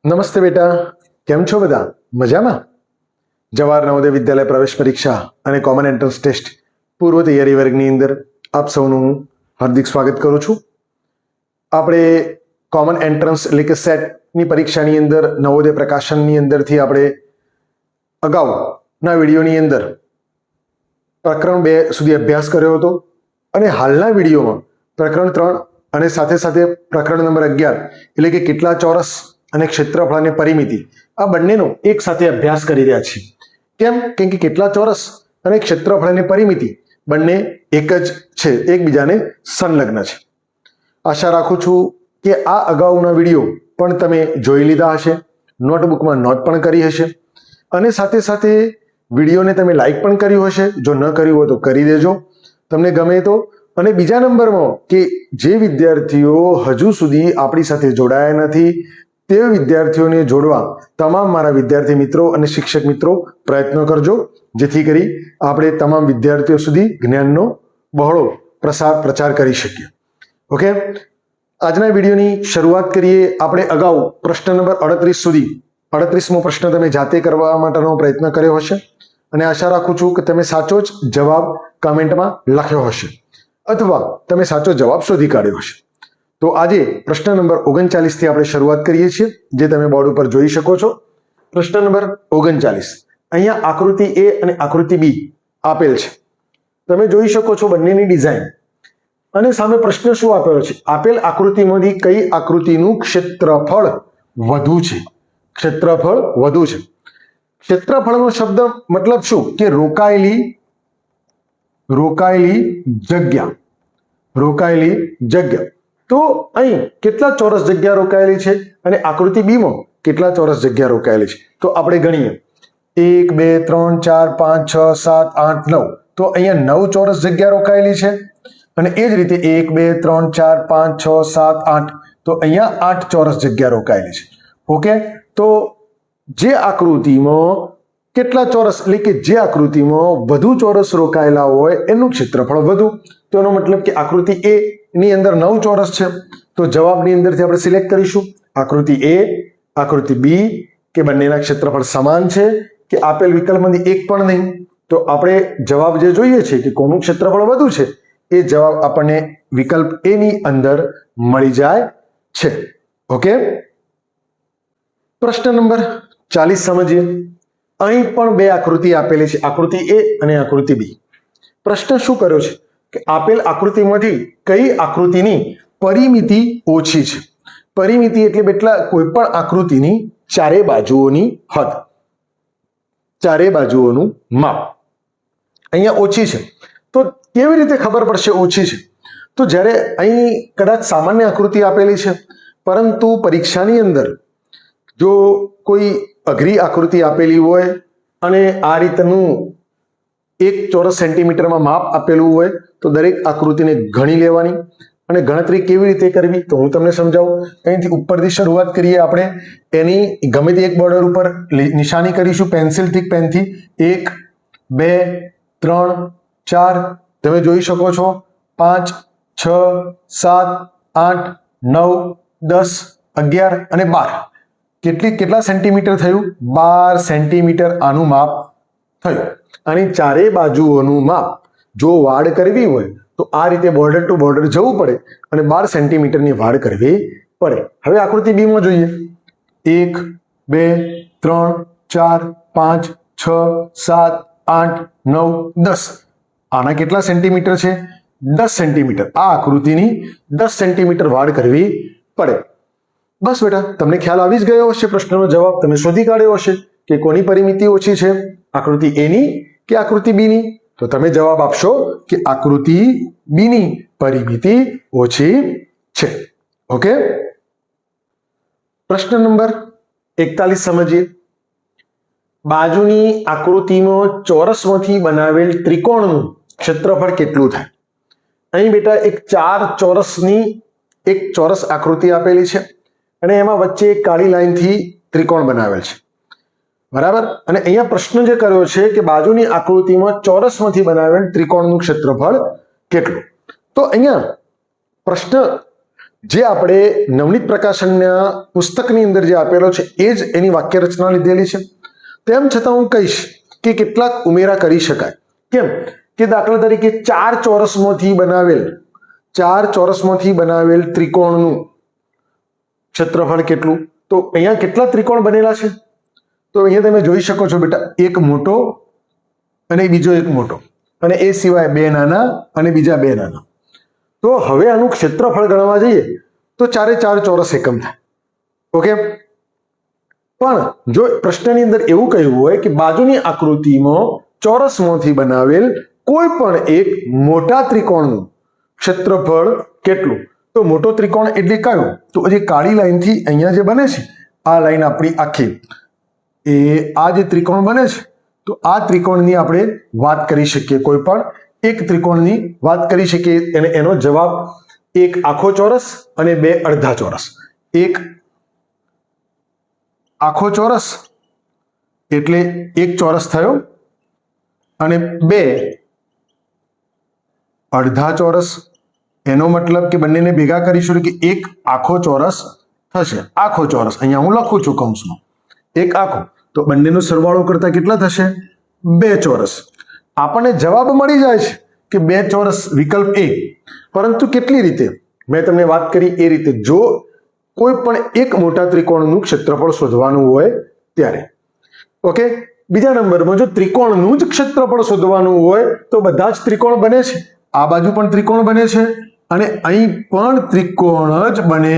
નમસ્તે બેટા, કેમ છો બધા? મજામાં? જવાહર નવોદય વિદ્યાલય પ્રવેશ પરીક્ષા અને કોમન એન્ટ્રન્સ ટેસ્ટ પૂર્વ તૈયારી વર્ગની અંદર આપ સૌનું હું હાર્દિક સ્વાગત કરું છું. આપણે કોમન એન્ટ્રન્સ એટલે કે સેટની પરીક્ષાની અંદર નવોદય પ્રકાશનની અંદરથી આપણે અગાઉના વિડીયોની અંદર પ્રકરણ 2 સુધી અભ્યાસ કર્યો હતો અને હાલના વિડીયોમાં પ્રકરણ 3 અને સાથે સાથે પ્રકરણ નંબર 11 એટલે કે કેટલા ચોરસ અને ક્ષેત્રફળ અને પરિમિતિ આ બંનેનો એક સાથે અભ્યાસ કરી રહ્યા છીએ. કેમ કે કેટલા ચોરસ અને ક્ષેત્રફળ અને પરિમિતિ બંને એક જ છે, એકબીજાને સંલગ્ન છે. આશા રાખું છું કે આ અગાઉના વિડીયો પણ તમે જોઈ લીધા હશે, નોટબુકમાં નોટ પણ કરી હશે અને સાથે સાથે વિડીયોને તમે લાઈક પણ કર્યું હશે. જો ન કર્યું હોય તો કરી દેજો તમને ગમે તો. અને બીજા નંબરમાં કે જે વિદ્યાર્થીઓ હજુ સુધી આપણી સાથે જોડાયા નથી તે વિદ્યાર્થીઓને જોડવા તમામ મારા વિદ્યાર્થી મિત્રો અને શિક્ષક મિત્રો પ્રયત્ન કરજો, જેથી કરી આપણે તમામ વિદ્યાર્થીઓ સુધી જ્ઞાનનો બહોળો પ્રચાર કરી શકીએ. ઓકે, આજના વિડીયોની શરૂઆત કરીએ. આપણે અગાઉ પ્રશ્ન નંબર 38 સુધી 38મો પ્રશ્ન તમે જાતે કરવા માટેનો પ્રયત્ન કર્યો હશે અને આશા રાખું છું કે તમે સાચો જ જવાબ કમેન્ટમાં લખ્યો હશે અથવા તમે સાચો જવાબ શોધી કાઢ્યો હશે. તો આજે પ્રશ્ન નંબર 39 થી આપણે શરૂઆત કરીએ છીએ, જે તમે બોર્ડ ઉપર જોઈ શકો છો. પ્રશ્ન નંબર 39. અહીંયા આકૃતિ A અને આકૃતિ B આપેલ છે. તમે જોઈ શકો છો બંનેની ડિઝાઇન અને સામે પ્રશ્ન શું આપેલો છે? આપેલ આકૃતિમાંથી કઈ આકૃતિનું ક્ષેત્રફળ વધુ છે? ક્ષેત્રફળ વધુ છે. ક્ષેત્રફળનો શબ્દ મતલબ શું? કે રોકાયેલી જગ્યા. રોકાયેલી જગ્યા. તો અહીં કેટલા ચોરસ જગ્યા રોકાયેલી છે અને આકૃતિ B માં કેટલા ચોરસ જગ્યા રોકાયેલી છે? તો આપણે ગણીએ 1 2 3 4 5 6 7 8 9. તો અહીંયા 9 ચોરસ જગ્યા રોકાયેલી છે અને એ જ રીતે 1 2 3 4 5 6 7 8. તો અહીંયા 8 ચોરસ જગ્યા રોકાયેલી છે. ઓકે, તો જે આકૃતિમાં કેટલા ચોરસ એટલે કે જે આકૃતિમાં વધુ ચોરસ રોકાયેલા હોય એનું ક્ષેત્રફળ વધુ. તો એનો મતલબ કે આકૃતિ A ની અંદર 9 ચોરસ છે. તો જવાબની અંદરથી આપણે સિલેક્ટ કરીશું આકૃતિ A, આકૃતિ B, કે બંનેના ક્ષેત્રફળ સમાન છે કે આપેલ વિકલ્પમાંથી એક પણ નહીં. તો આપણે જવાબ જે જોઈએ છે કે કોનું ક્ષેત્રફળ વધુ છે એ જવાબ આપણને વિકલ્પ A ની અંદર મળી જાય છે. ઓકે, પ્રશ્ન નંબર 40 સમજીએ. અહીં પણ બે આકૃતિ આપેલી છે, આકૃતિ A અને આકૃતિ B. પ્રશ્ન શું કર્યો છે કે આપેલ આકૃતિમાંથી કઈ આકૃતિની પરિમિતિ ઓછી છે? પરિમિતિ એટલે બેટલા કોઈ પણ આકૃતિની ચારે બાજુઓની હદ, ચારે બાજુઓનું માપ અહીંયા ઓછી છે. તો કેવી રીતે ખબર પડશે ઓછી છે? તો જ્યારે અહીં કદાચ સામાન્ય આકૃતિ આપેલી છે, પરંતુ પરીક્ષાની અંદર જો કોઈ અઘરી આકૃતિ આપેલી હોય અને આ રીતનું 1 ચોરસ સેન્ટીમીટરમાં માપ આપેલું હોય તો દરેક આકૃતિને ગણી લેવાની. અને ગણતરી કેવી રીતે કરવી તો હું તમને સમજાવું. અહીંથી ઉપરથી શરૂઆત કરીએ આપણે. એની ગમે તે એક બોર્ડર ઉપર નિશાની કરીશું પેન્સિલથી, પેનથી. 1 2 3 4 તમે જોઈ શકો છો 5 6 7 8 9 10 11 અને 12. કેટલા સેન્ટીમીટર થયું? 12 સેન્ટીમીટર આનું માપ થયું. અને ચારે બાજુઓનું માપ જો વાડ કરવી હોય તો આ રીતે બોર્ડર ટુ બોર્ડર જવું પડે અને 12 સેન્ટીમીટરની વાડ કરવી પડે. હવે આકૃતિ B માં જોઈએ. 1 2 3 4 5 6 7 8 9 10. આના કેટલા સેન્ટીમીટર છે? 10 સેન્ટીમીટર. આ આકૃતિની 10 સેન્ટીમીટર વાડ કરવી પડે. બસ બેટા, તમને ખ્યાલ આવી જ ગયો હશે. પ્રશ્નનો જવાબ તમે શોધી કાઢ્યો હશે કે કોની પરિમિતિ ઓછી છે, આકૃતિ A ની કે આકૃતિ B ની? તો તમે જવાબ આપશો કે આકૃતિ B ની પરિમિતિ ઓછી છે. ઓકે, પ્રશ્ન નંબર 41 સમજીએ. બાજુની આકૃતિમાં ચોરસમાંથી બનાવેલ ત્રિકોણનું ક્ષેત્રફળ કેટલું થાય? અહીં બેટા એક 4 ચોરસની એક ચોરસ આકૃતિ આપેલી છે અને એમાં વચ્ચે એક કાળી લાઈનથી ત્રિકોણ બનાવેલ છે, બરાબર. અને અહીંયા પ્રશ્ન જે કર્યો છે કે બાજુની આકૃતિમાં ચોરસમાંથી બનાવેલ ત્રિકોણનું ક્ષેત્રફળ કેટલું? તો અહીંયા પ્રશ્ન જે આપણે નવનીત પ્રકાશનના પુસ્તકની અંદર જે આપેલો છે એ જ એની વાક્ય રચના લીધેલી છે. તેમ છતાં હું કહીશ કે કેટલાક ઉમેરા કરી શકાય. કેમ કે દાખલા તરીકે ચાર ચોરસમાંથી બનાવેલ ત્રિકોણનું ક્ષેત્રફળ કેટલું? તો અહીંયા કેટલા ત્રિકોણ બનેલા છે? તો અહીંયા તમે જોઈ શકો છો બેટા, એક મોટો અને બીજો એક મોટો, અને એ સિવાય બે નાના અને બીજા બે નાના. તો હવે આનું ક્ષેત્રફળ ગણવા જઈએ તો 4 ચોરસ એકમ થાય. ઓકે, પણ જો પ્રશ્નની અંદર એવું કહ્યું હોય કે બાજુની આકૃતિમાં ચોરસમાંથી બનાવેલ કોઈ પણ એક મોટા ત્રિકોણનું ક્ષેત્રફળ કેટલું? તો મોટો ત્રિકોણ એટલે કયો? તો જે કાળી લાઈનથી અહીંયા જે બને છે આ લાઈન આપણી આખી, એ આ જે ત્રિકોણ બને છે તો આ ત્રિકોણની આપણે વાત કરી શકીએ, કોઈ પણ એક ત્રિકોણની વાત કરી શકીએ. અને એનો જવાબ એક આખો ચોરસ અને બે અડધા ચોરસ. એક આખો ચોરસ એટલે એક ચોરસ થયો, અને બે અડધા ચોરસ. એનો મતલબ કે બંનેને ભેગા કરીશું કે એક આખો ચોરસ થશે. આખો ચોરસ અહીંયા હું લખું છું કૌંસમાં, એક આખો, તો બંનેનો સરવાળો કરતા કેટલા થશે? 2 ચોરસ. આપણને જવાબ મળી જાય છે કે 2 ચોરસ, વિકલ્પ એ. પરંતુ કેટલી રીતે? મેં તમને વાત કરી એ રીતે, જો કોઈ પણ એક મોટા ત્રિકોણનું ક્ષેત્રફળ શોધવાનું હોય ત્યારે. ઓકે, બીજા નંબરમાં જો ત્રિકોણનું જ ક્ષેત્રફળ શોધવાનું હોય તો બધા જ ત્રિકોણ બને છે. આ બાજુ પણ ત્રિકોણ બને છે અને અહીં પણ ત્રિકોણ જ બને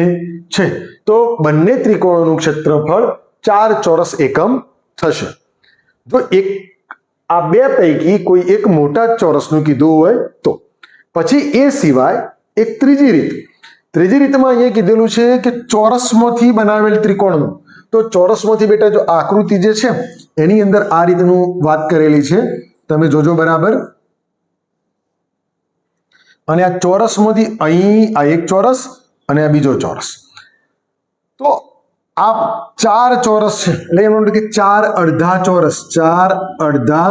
છે. તો બંને ત્રિકોણોનું ક્ષેત્રફળ 4 ચોરસ એકમ થશે. જો આ બે પૈકી કોઈ એક મોટા ચોરસનું કીધું હોય તો. પછી એ સિવાય એક ત્રીજી રીતમાં અહીંયા કીધેલું છે કે ચોરસમાંથી બનાવેલ ત્રિકોણનું. તો ચોરસમાંથી બેટા જો આકૃતિ જે છે એની અંદર આ રીતનું વાત કરેલી છે, તમે જોજો બરાબર. અને આ ચોરસમાંથી અહીં આ એક ચોરસ અને આ બીજો ચોરસ, તો આ 4 ચોરસ છે. એટલે એનો મતલબ કે 4 અડધા ચોરસ, 4 અડધા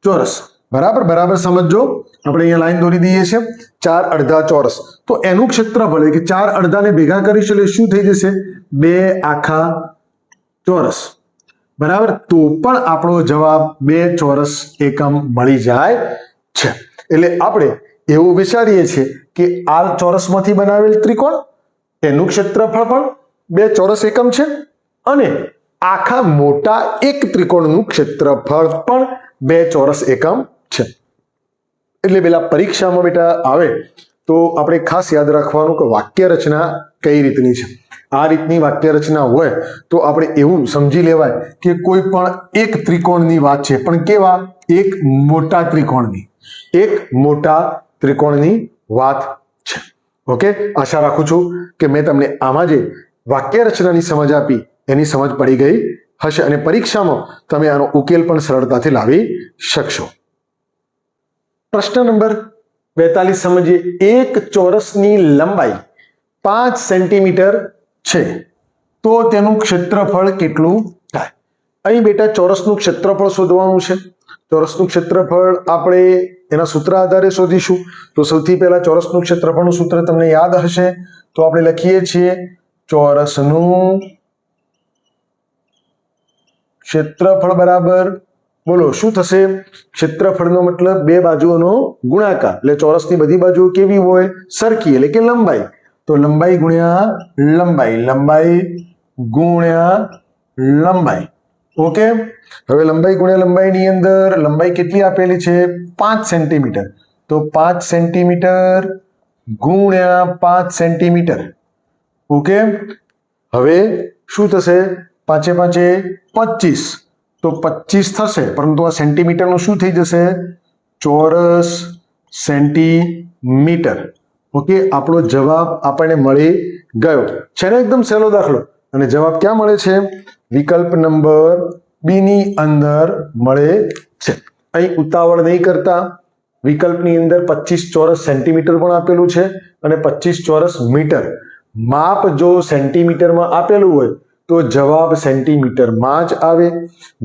ચોરસ. બરાબર સમજો, આપણે અહીંયા લાઈન દોરી દઈએ છીએ, 4 અડધા ચોરસ. તો એનું ક્ષેત્રફળ કે 4 અડધાને ભેગા કરીશું એટલે શું થઈ જશે? 2 આખા ચોરસ. બરાબર, તો પણ આપણો જવાબ 2 ચોરસ એકમ મળી જાય છે. એટલે આપણે એવું વિચારીએ છીએ કે આ ચોરસમાંથી બનાવેલ ત્રિકોણ, તેનું ક્ષેત્રફળ પણ 2 ચોરસ એકમ છે, અને આખા મોટા એક ત્રિકોણનું ક્ષેત્રફળ પણ 2 ચોરસ એકમ છે. એટલે પેલા પરીક્ષામાં બેટા આવે તો આપણે ખાસ યાદ રાખવાનું કે વાક્ય રચના કઈ રીતની છે. આ રીતની વાક્ય રચના હોય તો આપણે એવું સમજી લેવાય કે કોઈ પણ એક ત્રિકોણની વાત છે, પણ કેવા? એક મોટા ત્રિકોણની વાત છે. ઓકે, આશા રાખું છું કે મેં તમને આમાં જે વાક્ય રચનાની સમજ આપી એની સમજ પડી ગઈ હશે, અને પરીક્ષામાં તમે આનો ઉકેલ પણ સરળતાથી લાવી શકશો. પ્રશ્ન નંબર 42 સમજીએ. એક ચોરસની લંબાઈ 5 સેન્ટીમીટર છે તો તેનું ક્ષેત્રફળ કેટલું થાય? અહીં બેટા ચોરસનું ક્ષેત્રફળ શોધવાનું છે. ચોરસનું ક્ષેત્રફળ આપણે એના સૂત્ર આધારે શોધીશું. તો સૌથી પહેલા ચોરસનું ક્ષેત્રફળનું સૂત્ર તમને યાદ હશે, તો આપણે લખીએ છીએ ચોરસનું ક્ષેત્રફળ બરાબર, બોલો શું થશે? ક્ષેત્રફળનો મતલબ બે બાજુઓનો ગુણાકાર. એટલે ચોરસની બધી બાજુઓ કેવી હોય? સરખી, એટલે કે લંબાઈ. તો લંબાઈ ગુણ્યા લંબાઈ ગુણ્યા લંબાઈ. ઓકે, હવે લંબાઈ ગુણ્યા લંબાઈની અંદર લંબાઈ કેટલી આપેલી છે? 5 સેન્ટીમીટર. તો 5 સેન્ટીમીટર ગુણ્યા 5 સેન્ટીમીટર. ઓકે, હવે શું થશે? 5 × 5 = 25. તો 25 થશે, પરંતુ આ સેન્ટીમીટરનું શું થઈ જશે? ચોરસ સેન્ટીમીટર. ઓકે, આપણો જવાબ આપણને મળી ગયો છે ને? એકદમ સહેલો દાખલો. અને જવાબ ક્યાં મળે છે? વિકલ્પ નંબર બી ની અંદર મળે છે. અહીં ઉતાવળ નહીં કરતા, વિકલ્પની અંદર 25 ચોરસ સેન્ટીમીટર પણ આપેલું છે અને 25 ચોરસ મીટર. માપ જો સેન્ટીમીટરમાં આપેલું હોય તો જવાબ સેન્ટીમીટરમાં જ આવે.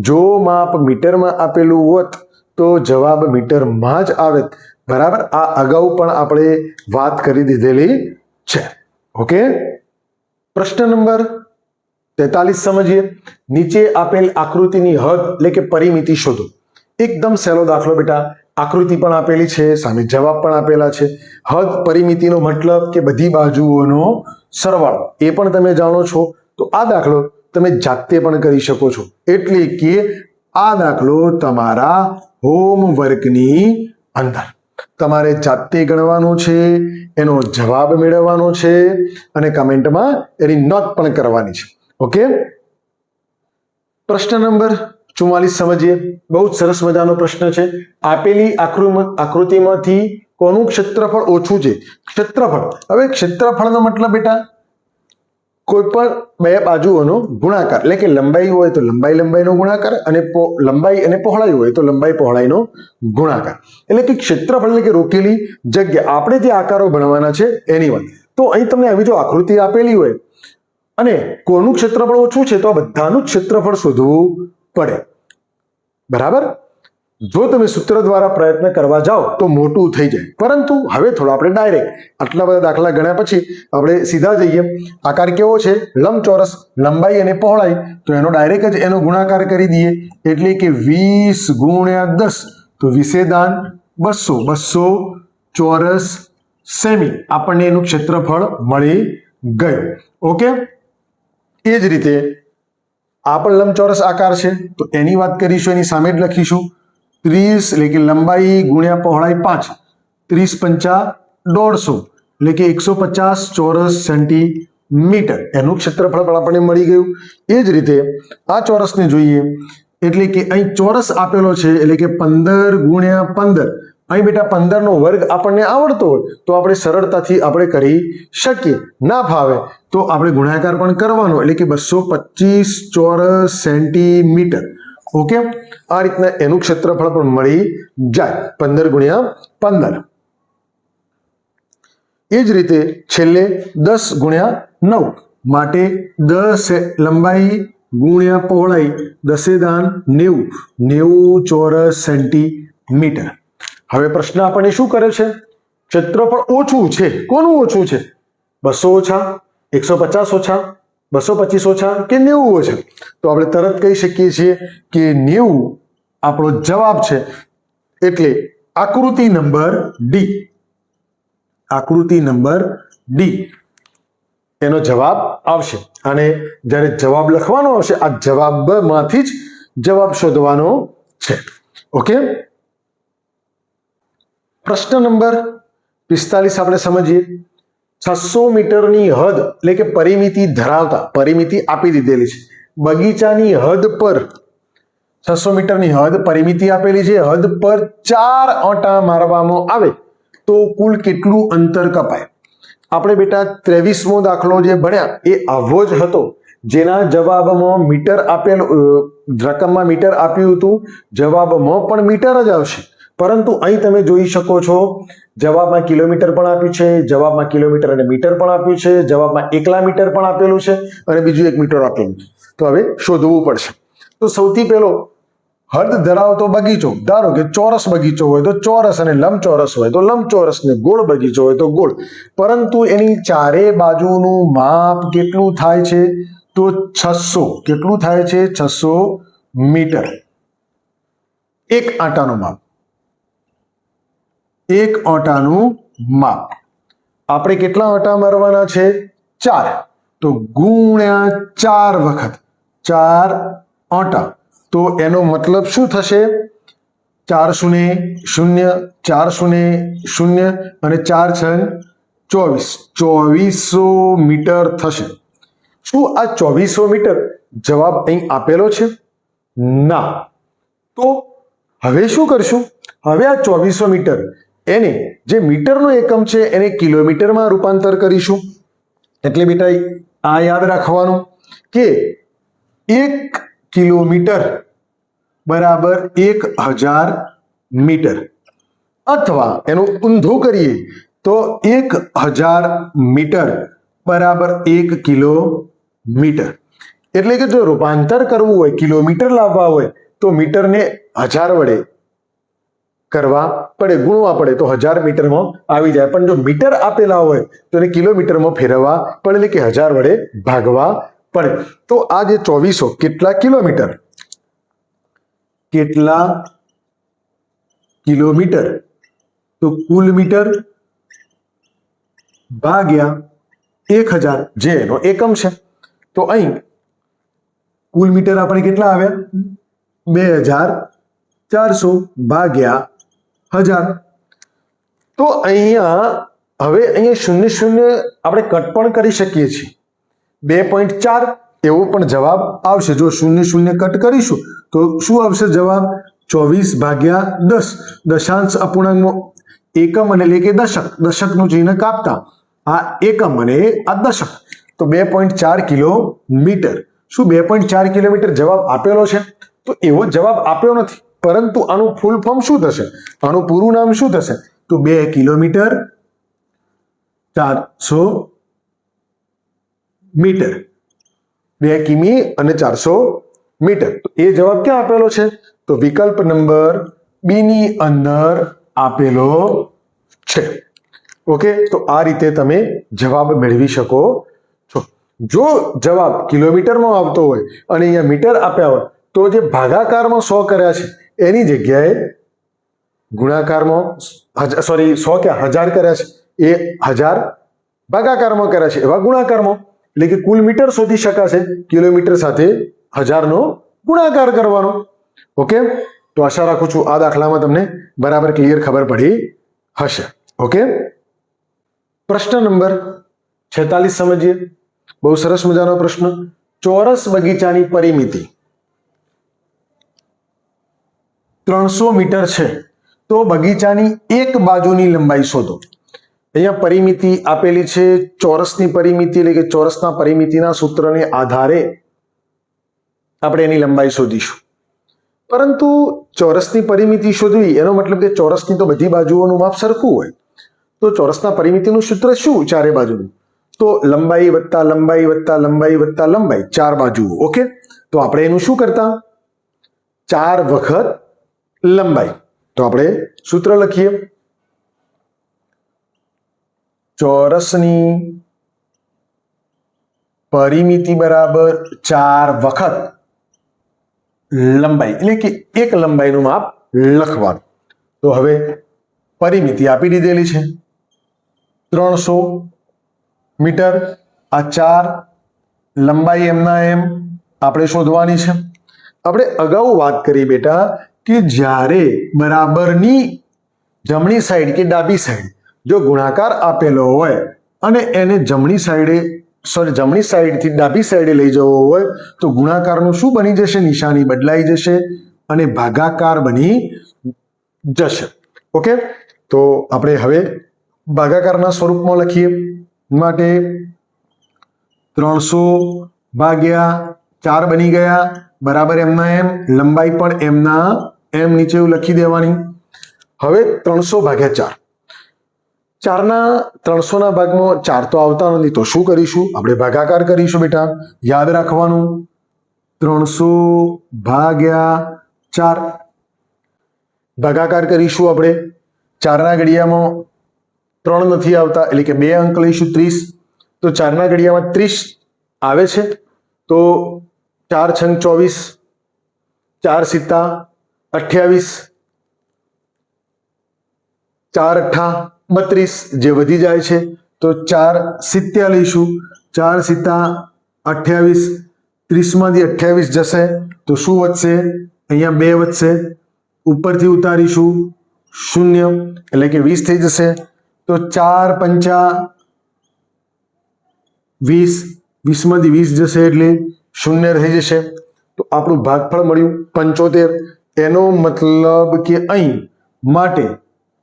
જો માપ મીટરમાં આપેલું હોત તો જવાબ મીટરમાં જ આવે. બરાબર, આ અગાઉ પણ આપણે વાત કરી દીધેલી છે. ઓકે, પ્રશ્ન નંબર 43 સમજીએ. નીચે આપેલ આકૃતિની હદ એટલે કે પરિમિતિ શોધો. એકદમ સહેલો દાખલો બેટા. આકૃતિ પણ આપેલી છે, સામે જવાબ પણ આપેલા છે. હદ પરિમિતિનો મતલબ કે બધી બાજુઓનો સરવાળો, એ પણ તમે જાણો છો. તો આ દાખલો તમે જાતે પણ કરી શકો છો. એટલે કે આ દાખલો તમારા હોમવર્કની અંદર તમારે જાતે ગણવાનો છે, એનો જવાબ મેળવવાનો છે અને કમેન્ટમાં એની નોંધ પણ કરવાની છે. ઓકે, પ્રશ્ન નંબર 44 સમજીએ. બહુ જ સરસ મજાનો પ્રશ્ન છે. આપેલી આકૃતિમાંથી કોનું ક્ષેત્રફળ ઓછું છે? ક્ષેત્રફળ. હવે ક્ષેત્રફળનો મતલબ બેટા કોઈ પણ બે બાજુઓનો ગુણાકાર, એટલે કે લંબાઈ હોય તો લંબાઈનો ગુણાકાર અને લંબાઈ અને પહોળાઈ હોય તો લંબાઈ પહોળાઈનો ગુણાકાર. એટલે કે ક્ષેત્રફળ એટલે કે રોકેલી જગ્યા. આપણે જે આકારો ભણવાના છે એની વાત. તો અહીં તમને આવી જો આકૃતિ આપેલી હોય અને કોનું ક્ષેત્રફળ ઓછું છે તો આ બધાનું ક્ષેત્રફળ શોધવું પડે. બરાબર, જો તમે સૂત્ર દ્વારા પ્રયત્ન કરવા જાઓ તો મોટું થઈ જાય. પરંતુ હવે થોડું આપણે ડાયરેક્ટ આટલા બધા દાખલા ગણ્યા પછી આપણે સીધા જઈએ. આકાર કેવો છે? લંબચોરસ. લંબાઈ અને પહોળાઈ, તો એનો ડાયરેક્ટ જ એનો ગુણાકાર કરી દઈએ. એટલે કે 20 ગુણ્યા 10 તો 20 200 ચોરસ સેમી. આપણને એનું ક્ષેત્રફળ મળી ગયું. ઓકે, એ જ રીતે આ પણ લંબચોરસ આકાર છે તો એની વાત કરીશું, એની સામે જ લખીશું 30 એટલે કે લંબાઈ ગુણ્યા પહોળાઈ 5, 30 5 150 એટલે કે 150 ચોરસ સેન્ટીમીટર. એનું ક્ષેત્રફળ પણ આપણને મળી ગયું. એ જ રીતે આ ચોરસને જોઈએ, એટલે કે અહીં ચોરસ આપેલો છે એટલે કે 15 ગુણ્યા 15. અહીં બેટા 15 નો વર્ગ આપણને આવડતો હોય તો આપણે સરળતાથી આપણે કરી શકીએ. ના ફાવે તો આપણે ગુણાકાર પણ કરવાનો, એટલે કે 225 ચોરસ સેન્ટીમીટર. ઓકે, આ રીતના એનું ક્ષેત્રફળ પણ મળી જાય 15 ગુણ્યા 15. એ જ રીતે છેલ્લે 10 ગુણ્યા 9 માટે 10 લંબાઈ ગુણ્યા પહોળાઈ 10 ચોરસ સેન્ટીમીટર. હવે પ્રશ્ન આપણને શું કરે છે? ક્ષેત્રફળ ઓછું છે. કોનું ઓછું છે? 200 ઓછા, 150 ઓછા, 225 ઓછા કે 90 ઓછા? તો આપણે તરત કહી શકીએ છીએ કે 90 આપણો જવાબ છે. એટલે આકૃતિ નંબર ડી, આકૃતિ નંબર ડી એનો જવાબ આવશે. અને જ્યારે જવાબ લખવાનો આવશે આ જવાબમાંથી જ જવાબ શોધવાનો છે. ઓકે, પ્રશ્ન નંબર 45 આપણે સમજીએ. 600 મીટરની હદ એટલે કે પરિમિતિ ધરાવતા, પરિમિતિ આપી દીધેલી છે, બગીચાની હદ પર 600 મીટરની હદ પરિમિતિ આપેલી છે. હદ પર 4 આંટા મારવામાં આવે તો કુલ કેટલું અંતર કપાય? આપણે બેટા 23મો દાખલો જે ભણ્યા એ આવો જ હતો, જેના જવાબમાં મીટર આપેલું, રકમમાં મીટર આપ્યું હતું, જવાબમાં પણ મીટર જ આવશે. પરંતુ અહીં તમે જોઈ શકો છો જવાબમાં કિલોમીટર પણ આપ્યું છે, જવાબમાં કિલોમીટર અને મીટર પણ આપ્યું છે, જવાબમાં એકલા મીટર પણ આપેલું છે અને બીજું 1 મીટર આપેલું છે. તો હવે શોધવું પડશે. તો સૌથી પહેલો હદ ધરાવતો બગીચો, ધારો કે ચોરસ બગીચો હોય તો ચોરસ અને લંબચોરસ હોય તો લંબચોરસ ને ગોળ બગીચો હોય તો ગોળ. પરંતુ એની ચારે બાજુનું માપ કેટલું થાય છે? તો 600. કેટલું થાય છે? 600 મીટર. એક આંટાનું માપ, એક આંટાનું માપ. આપણે કેટલા આંટા મારવાના છે? 4. તો ગુણ્યા 4 વખત 4 આંટા. તો એનો મતલબ શું થશે? 4 શૂન્ય 0, 4 શૂન્ય 0 અને 4 6 2400 મીટર થશે. શું આ 2400 મીટર જવાબ અહીં આપેલો છે? ના. તો હવે શું કરશું? હવે આ 2400 મીટર એને જે મીટરનો એકમ છે એને કિલોમીટરમાં રૂપાંતર કરીશું. એટલે બેટા આ યાદ રાખવાનું કે 1 કિલોમીટર બરાબર 1000 મીટર, અથવા એનું ઊંધું કરીએ તો 1000 મીટર બરાબર 1 કિલોમીટર. એટલે કે જો રૂપાંતર કરવું હોય, કિલોમીટર લાવવા હોય તો મીટરને 1000 વડે કરવા પડે, ગુણવા પડે તો 1000 મીટરમાં આવી જાય. પણ જો મીટર આપેલા હોય તો એને કિલોમીટરમાં ફેરવવા પડે, એટલે કે 1000 વડે ભાગવા પડે. તો આ જે 2400 કેટલા કિલોમીટર, કેટલા કિલોમીટર, તો કુલ મીટર ભાગ્યા 1000 જે એનો એકમ છે. તો અહીં કુલ મીટર આપણે કેટલા આવ્યા, 2400 ભાગ્યા 1000. તો અહીંયા હવે અહીંયા 00 આપણે કટ પણ કરી શકીએ છીએ. 2.4 એવો પણ જવાબ આવશે. જો 00 કટ કરીશું તો શું આવશે જવાબ, 24 ભાગ્યા 10. દશાંશ અપૂર્ણાંકમાં એકમ અને એટલે કે દશક, દશકનું ચિહ્ન કાપતા આ એકમ અને આ દશક, તો 2.4 કિલોમીટર. શું 2.4 કિલોમીટર જવાબ આપેલો છે? તો એવો જવાબ આપ્યો નથી, પરંતુ આનું ફૂલ ફોર્મ શું થશે, આનું પૂરું નામ શું થશે, તો 2 કિલોમીટર 400 મીટર. 2 કિમી અને 400 મીટર. તો એ જવાબ ક્યાં આપેલો છે, તો વિકલ્પ નંબર બી ની અંદર આપેલો છે. ઓકે, તો આ રીતે તમે જવાબ મેળવી શકો છો. જો જવાબ કિલોમીટરમાં આવતો હોય અને અહીંયા મીટર આપ્યા હોય તો જે ભાગાકારમાં 100 કર્યા છે એની જગ્યાએ ગુણાકારમાં 100 કે 1000 કર્યા છે એ 1000 ભાગાકારમાં કર્યા છે એવા ગુણાકારમાં, એટલે કે કુલ મીટર શોધી શકાશે, કિલોમીટર સાથે 1000 નો ગુણાકાર કરવાનો. ઓકે, તો આશા રાખું છું આ દાખલામાં તમને બરાબર ક્લિયર ખબર પડી હશે. ઓકે, પ્રશ્ન નંબર 46 સમજીએ. બહુ સરસ મજાનો પ્રશ્ન. ચોરસ બગીચાની પરિમિતિ 300 મીટર છે, તો બગીચાની એક બાજુની લંબાઈ શોધો. અહીંયા પરિમિતિ આપેલી છે, ચોરસની પરિમિતિ, એટલે કે ચોરસના પરિમિતિના સૂત્રને આધારે આપણે એની લંબાઈ શોધીશું. પરંતુ ચોરસની પરિમિતિ શોધવી એનો મતલબ કે ચોરસની તો બધી બાજુઓનું માપ સરખું હોય. તો ચોરસના પરિમિતિનું સૂત્ર શું, ચારે બાજુનું, તો લંબાઈ વત્તા લંબાઈ વત્તા લંબાઈ વત્તા લંબાઈ, 4 બાજુઓ. ઓકે, તો આપણે એનું શું કરતા, 4 વખત લંબાઈ. તો આપણે સૂત્ર લખીએ, ચોરસની પરિમિતિ બરાબર 4 વખત લંબાઈ, એટલે કે એક લંબાઈનું માપ લખવાનું. તો હવે પરિમિતિ આપી દીધેલી છે 300 મીટર, આ 4 લંબાઈ એમના એમ આપણે શોધવાની છે. આપણે અગાઉ વાત કરી બેટા કે જ્યારે બરાબરની જમણી સાઈડ કે ડાબી સાઈડ જો ગુણાકાર આપેલો હોય અને એને જમણી સાઈડથી ડાબી સાઈડે લઈ જવો હોય તો ગુણાકારનું શું બની જશે, નિશાની બદલાઈ જશે અને ભાગાકાર બની જશે. ઓકે, તો આપણે હવે ભાગાકારના સ્વરૂપમાં લખીએ. માટે 300 ભાગ્યા 4 બની ગયા બરાબર એમના એમ, લંબાઈ પણ એમના એમ નીચે લખી દેવાની. હવે 300 ભાગ્યા 4, 300ના ભાગમાં 4 તો આવતા નથી, તો શું કરીશું, આપણે ભાગાકાર કરીશું બેટા. યાદ રાખવાનું, 300 ભાગ્યા 4 ભાગાકાર કરીશું આપણે. 4ના ઘડિયામાં 3 નથી આવતા, એટલે કે 2 અંક લઈશું, 30. તો 4ના ઘડિયામાં 30 આવે છે, તો 4 છંગ 24, 4 સિત્તા 28, 4 અઠ્ઠા 32 જે વધી જાય છે, તો 4 સિત્યા લઈશું, 4 સિત્તા 28, 30માંથી 28 જશે તો શું વધશે, અહીંયા 2 વધશે, ઉપરથી ઉતારીશું 0 એટલે કે 20 થઈ જશે. તો 4 પંચા 20, 20માંથી 20 જશે એટલે 0 રહી જશે. તો આપણું ભાગફળ મળ્યું 75. એનો મતલબ કે અહીં માટે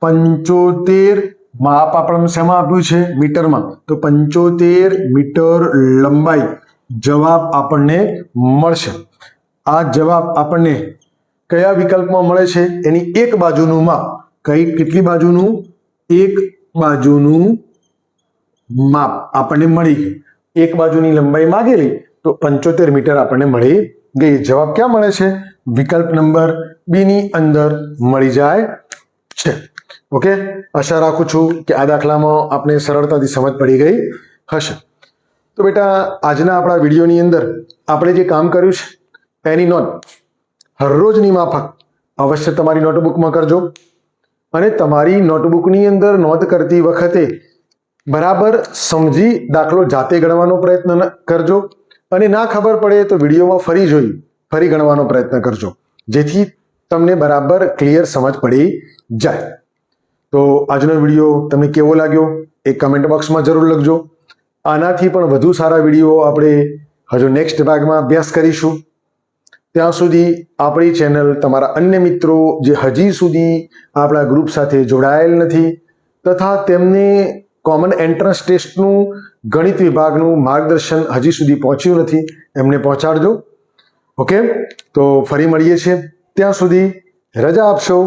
75 માપ આપણને શેમાં આપ્યું છે, મીટરમાં, તો 75 મીટર લંબાઈ જવાબ આપણને મળશે. આ જવાબ આપણને કયા વિકલ્પમાં મળે છે, એની એક બાજુનું માપ, કેટલી બાજુનું, એક બાજુનું માપ આપણને મળી ગયું. એક બાજુની લંબાઈ માંગેલી તો 75 મીટર આપણને મળી ગઈ. જવાબ ક્યાં મળે છે, વિકલ્પ નંબર બી ની અંદર મળી જાય છે. ઓકે, આશા રાખું છું કે આ દાખલામાં આપણે સરળતાથી સમજ પડી ગઈ હશે. તો બેટા આજના આપણા વિડીયોની અંદર આપણે જે કામ કર્યું છે એની નોંધ હરરોજની માફક અવશ્ય તમારી નોટબુકમાં કરજો અને તમારી નોટબુકની અંદર નોંધ કરતી વખતે બરાબર સમજી દાખલો જાતે ગણવાનો પ્રયત્ન કરજો અને ના ખબર પડે તો વિડીયોમાં ફરી ગણવાનો પ્રયત્ન કરજો, જેથી તમને બરાબર ક્લિયર સમજ પડી જાય. તો આજનો વિડીયો તમને કેવો લાગ્યો એ કમેન્ટ બોક્સમાં જરૂર લખજો. આનાથી પણ વધુ સારા વિડીયો આપણે હજુ નેક્સ્ટ ભાગમાં અભ્યાસ કરીશું. ત્યાં સુધી આપણી ચેનલ તમારા અન્ય મિત્રો જે હજી સુધી આપણા ગ્રુપ સાથે જોડાયેલ નથી તથા તેમને કોમન એન્ટ્રન્સ ટેસ્ટનું ગણિત વિભાગનું માર્ગદર્શન હજી સુધી પહોંચ્યું નથી એમને પહોંચાડજો. ઓકે, તો ફરી મળીએ છીએ. ત્યાં સુધી રજા આપશો.